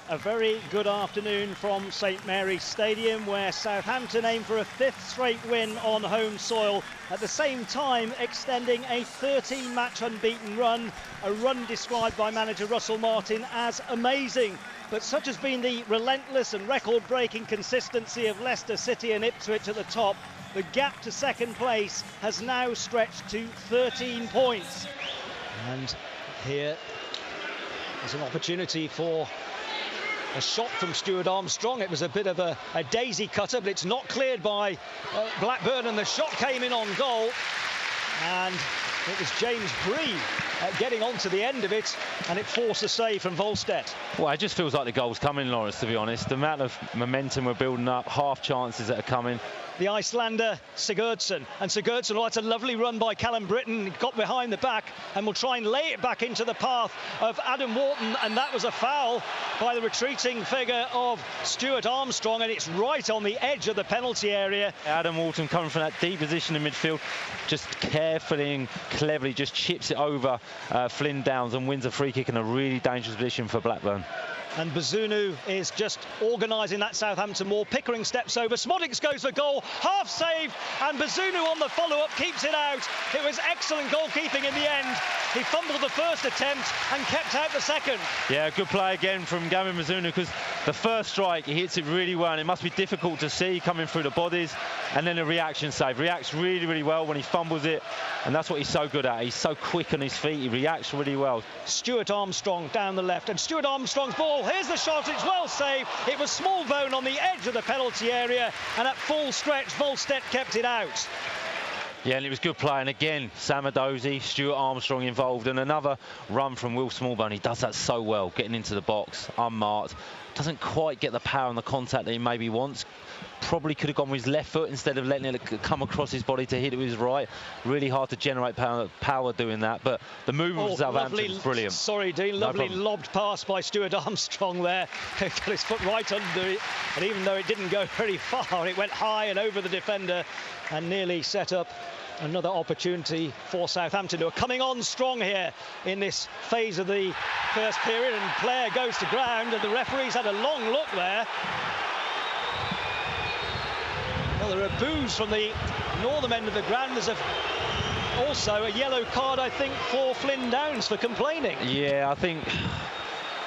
A very good afternoon from St Mary's Stadium, where Southampton aim for a 5th straight win on home soil, at the same time extending a 13-match unbeaten run, a run described by manager Russell Martin as amazing. But such has been the relentless and record-breaking consistency of Leicester City and Ipswich at the top, the gap to second place has now stretched to 13 points. And here is an opportunity for a shot from Stuart Armstrong. It was a bit of a daisy cutter, but it's not cleared by Blackburn, and the shot came in on goal. And it was James Bree getting onto the end of it, and it forced a save from Volstedt. Well, it just feels like the goal's coming, Lawrence, to be honest. The amount of momentum we're building up, half chances that are coming. The Icelander, Sigurdsson. And Sigurdsson, oh, that's a lovely run by Callum Britton. He got behind the back and will try and lay it back into the path of Adam Wharton. And that was a foul by the retreating figure of Stuart Armstrong. And it's right on the edge of the penalty area. Adam Wharton coming from that deep position in midfield, just carefully and cleverly just chips it over Flynn Downs and wins a free kick in a really dangerous position for Blackburn. And Bazunu is just organising that Southampton wall. Pickering steps over. Smodics goes for goal. Half save. And Bazunu on the follow-up keeps it out. It was excellent goalkeeping in the end. He fumbled the first attempt and kept out the second. Yeah, good play again from Gavin Bazunu, because the first strike, he hits it really well. And it must be difficult to see coming through the bodies. And then a reaction save. Reacts really, really well when he fumbles it. And that's what he's so good at. He's so quick on his feet. He reacts really well. Stuart Armstrong down the left. And Stuart Armstrong's ball. Here's the shot, it's well saved. It was small bone on the edge of the penalty area, and at full stretch Volstedt kept it out. Yeah, and it was good play, and again Sam Edozie, Stuart Armstrong involved, and another run from Will Smallbone. He does that so well, getting into the box unmarked. Doesn't quite get the power and the contact that he maybe wants. Probably could have gone with his left foot instead of letting it come across his body to hit it with his right. Really hard to generate power doing that, but the movement of Southampton is brilliant. Sorry, Dean, lovely lobbed pass by Stuart Armstrong there. Got his foot right under it, and even though it didn't go very far, it went high and over the defender and nearly set up another opportunity for Southampton, who are coming on strong here in this phase of the first period. And player goes to ground, and the referee's had a long look there. Well, there are boos from the northern end of the ground. There's also a yellow card, I think, for Flynn Downs for complaining. Yeah, I think,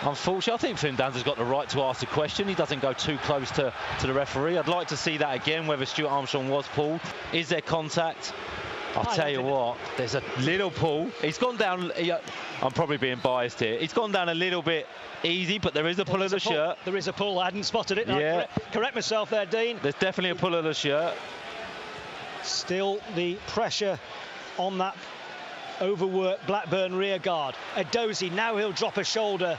unfortunately, I think Flynn Downs has got the right to ask the question. He doesn't go too close to the referee. I'd like to see that again, whether Stuart Armstrong was pulled. Is there contact? I'll tell you what, there's a little pull. He's gone down, I'm probably being biased here. He's gone down a little bit easy, but there is a pull of the shirt. There is a pull, I hadn't spotted it. Yeah. Correct myself there, Dean. There's definitely a pull of the shirt. Still the pressure on that overworked Blackburn rear guard. Edozie, now he'll drop a shoulder.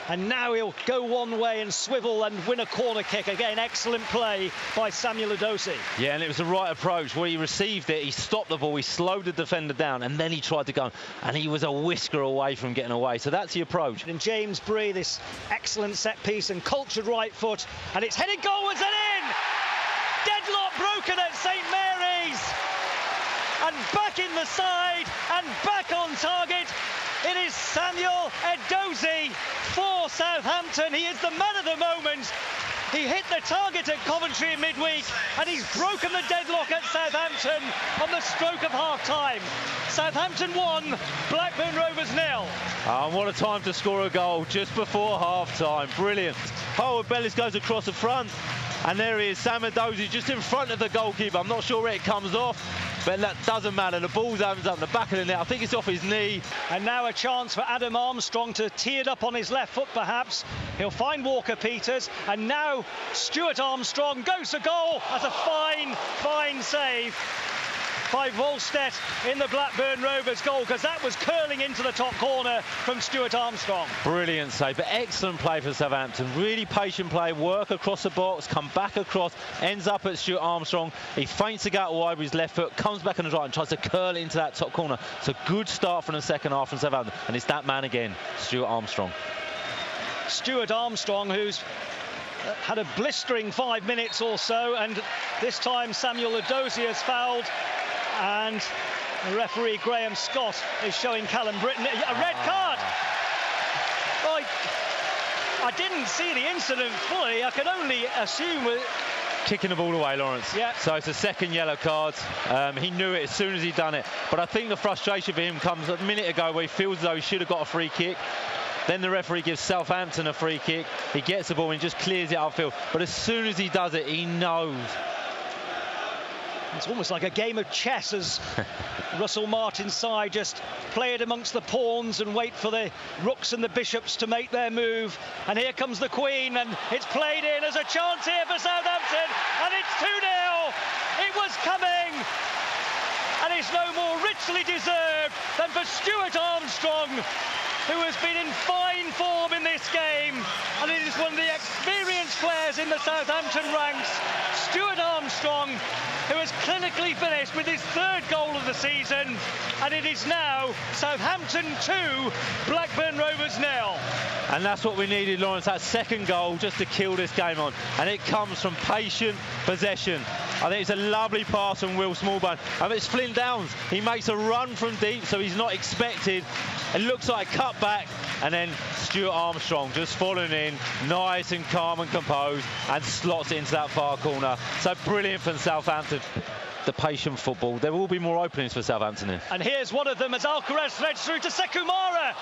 And now he'll go one way and swivel and win a corner kick. Again, excellent play by Samuel Edozie. Yeah, and it was the right approach. When he received it, he stopped the ball, he slowed the defender down, and then he tried to go, and he was a whisker away from getting away. So that's the approach. And James Bree, this excellent set piece and cultured right foot, and it's headed goalwards and in! Deadlock broken at St Mary's! And back in the side, and back on target. It is Samuel Edozie for Southampton. He is the man of the moment. He hit the target at Coventry in midweek, and he's broken the deadlock at Southampton on the stroke of half-time. Southampton 1, Blackburn Rovers 0. And what a time to score a goal just before half-time. Brilliant. Howard Bellis goes across the front, and there he is, Sam Edozie just in front of the goalkeeper. I'm not sure where it comes off, but that doesn't matter. The ball's up in the back of the net. I think it's off his knee. And now a chance for Adam Armstrong to tee it up on his left foot, perhaps. He'll find Walker Peters, and now Stuart Armstrong goes to goal. That's a fine save by Volstedt in the Blackburn Rovers goal, because that was curling into the top corner from Stuart Armstrong. Brilliant save, but excellent play for Southampton. Really patient play, work across the box, come back across, ends up at Stuart Armstrong. He feints to go out wide with his left foot, comes back on his right and tries to curl it into that top corner. It's a good start from the second half from Southampton, and it's that man again, Stuart Armstrong. Stuart Armstrong, who's had a blistering 5 minutes or so, and this time Samuel Edozie has fouled. And the referee Graham Scott is showing Callum Britton a red card. Oh, I didn't see the incident fully. I can only assume kicking the ball away, Lawrence. Yeah. So it's a second yellow card. He knew it as soon as he done it. But I think the frustration for him comes a minute ago where he feels as though he should have got a free kick. Then the referee gives Southampton a free kick. He gets the ball and just clears it upfield. But as soon as he does it, he knows. It's almost like a game of chess as Russell Martin's side just play it amongst the pawns and wait for the rooks and the bishops to make their move. And here comes the Queen, and it's played in as a chance here for Southampton, and it's 2-0. It was coming, and it's no more richly deserved than for Stuart Armstrong, who has been in fine form in this game, and it is one of the experienced players in the Southampton ranks, Stuart Armstrong, who has clinically finished with his third goal of the season, and it is now Southampton 2, Blackburn Rovers 0. And that's what we needed, Lawrence, that second goal just to kill this game on. And it comes from patient possession. I think it's a lovely pass from Will Smallbone. And it's Flynn Downs. He makes a run from deep, so he's not expected. It looks like a cutback, and then Stuart Armstrong just falling in, nice and calm and composed, and slots it into that far corner. So brilliant from Southampton. The patient football. There will be more openings for Southampton here. And here's one of them as Alcaraz threads through to Sekumara,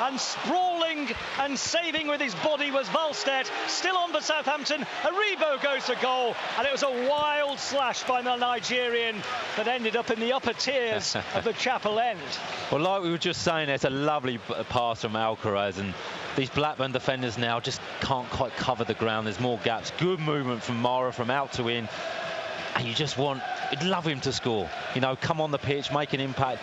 and sprawling and saving with his body was Valstedt. Still on for Southampton. Aribo goes to goal, and it was a wild slash by the Nigerian that ended up in the upper tiers of the chapel end. Well, like we were just saying, it's a lovely pass from Alcaraz, and these Blackburn defenders now just can't quite cover the ground. There's more gaps. Good movement from Mara from out to in. And you just you'd love him to score. You know, come on the pitch, make an impact.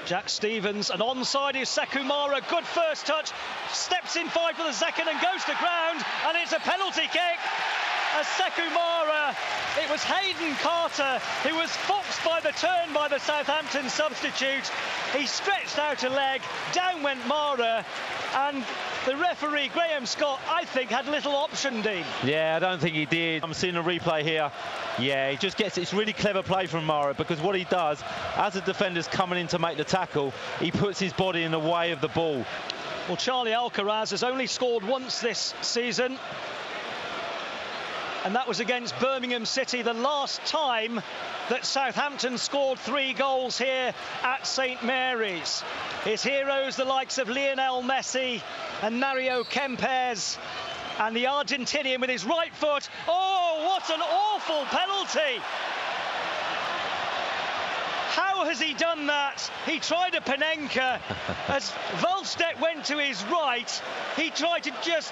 Jack Stevens, and onside is Sekumara. Good first touch, steps in 5 for the second and goes to ground, and it's a penalty kick. As Sekumara, it was Hayden Carter who was foxed by the turn by the Southampton substitute. He stretched out a leg, down went Mara, and the referee, Graham Scott, I think had little option, Dean. Yeah, I don't think he did. I'm seeing a replay here. Yeah, he just gets, it's really clever play from Mara, because what he does, as the defender's coming in to make the tackle, he puts his body in the way of the ball. Well, Charlie Alcaraz has only scored once this season, and that was against Birmingham City, the last time that Southampton scored 3 goals here at St Mary's. His heroes, the likes of Lionel Messi and Mario Kempes, and the Argentinian with his right foot. Oh, what an awful penalty! How has he done that? He tried a Panenka. As Valstedt went to his right, he tried to just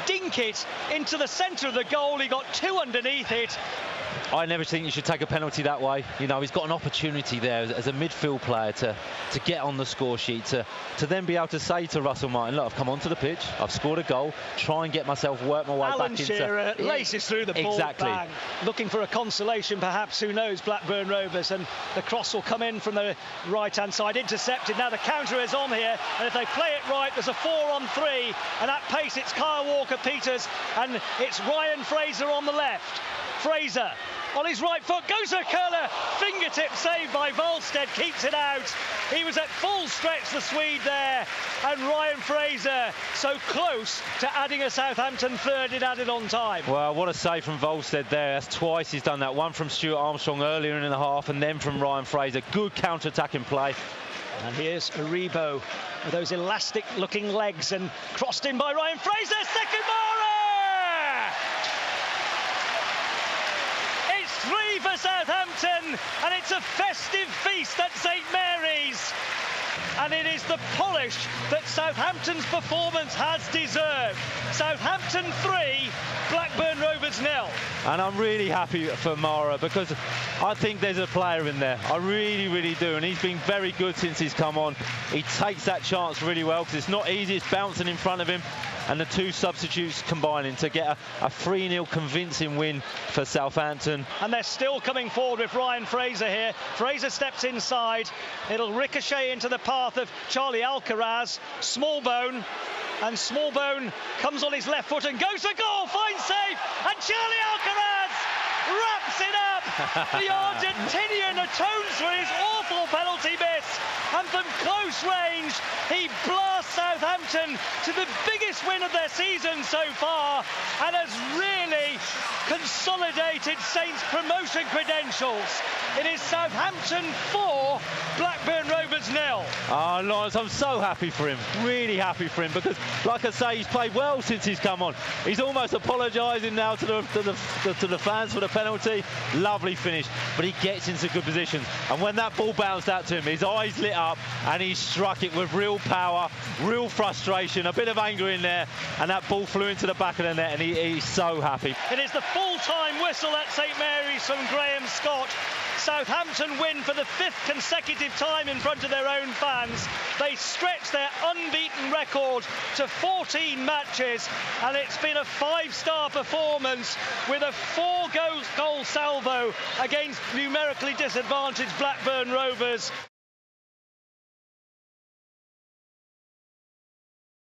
dink it into the centre of the goal. He got 2 underneath it. I never think you should take a penalty that way. You know, he's got an opportunity there as a midfield player to get on the score sheet, to then be able to say to Russell Martin, look, I've come onto the pitch, I've scored a goal, try and get myself, work my way Alan back Shearer into... laces through the ball, exactly. Bang. Looking for a consolation, perhaps, who knows, Blackburn Rovers, and the cross will come in from the right-hand side, intercepted. Now the counter is on here, and if they play it right, there's a 4-on-3, and at pace it's Kyle Walker-Peters, and it's Ryan Fraser on the left. Fraser on his right foot, goes for a curler, fingertip saved by Valstedt, keeps it out. He was at full stretch, the Swede there, and Ryan Fraser so close to adding a Southampton third, it added on time. Well, what a save from Valstedt there. That's twice he's done that. One from Stuart Armstrong earlier in the half, and then from Ryan Fraser. Good counter-attacking play. And here's Aribo with those elastic-looking legs, and crossed in by Ryan Fraser. Sekumara! It's 3 for Southampton, and it's a festive feast at St Mary's. And it is the polish that Southampton's performance has deserved. Southampton 3, Blackburn Rovers 0. And I'm really happy for Mara, because I think there's a player in there. I really, really do. And he's been very good since he's come on. He takes that chance really well, because it's not easy. It's bouncing in front of him. And the 2 substitutes combining to get a 3-0 convincing win for Southampton. And they're still coming forward with Ryan Fraser here. Fraser steps inside. It'll ricochet into the path of Charlie Alcaraz. Smallbone. And Smallbone comes on his left foot and goes for goal. Fine save. And Charlie Alcaraz wraps it up. The Argentinian atones for his awful penalty miss. and from close range he blasts Southampton to the biggest win of their season so far and has really consolidated Saints' promotion credentials. It is Southampton 4, Blackburn Rovers 0. Oh, Lawrence, I'm so happy for him, really happy for him, because like I say, he's played well since he's come on. He's almost apologising now to the fans for the penalty. Lovely finish, but he gets into good positions, and when that ball bounced out to him, his eyes lit up and he struck it with real power, real frustration, a bit of anger in there, and that ball flew into the back of the net, and he's so happy. It is the full-time whistle at St Mary's from Graham Scott. Southampton win for the 5th consecutive time in front of their own fans. They stretch their unbeaten record to 14 matches, and it's been a 5-star performance with a 4-goal salvo against numerically disadvantaged Blackburn Rovers.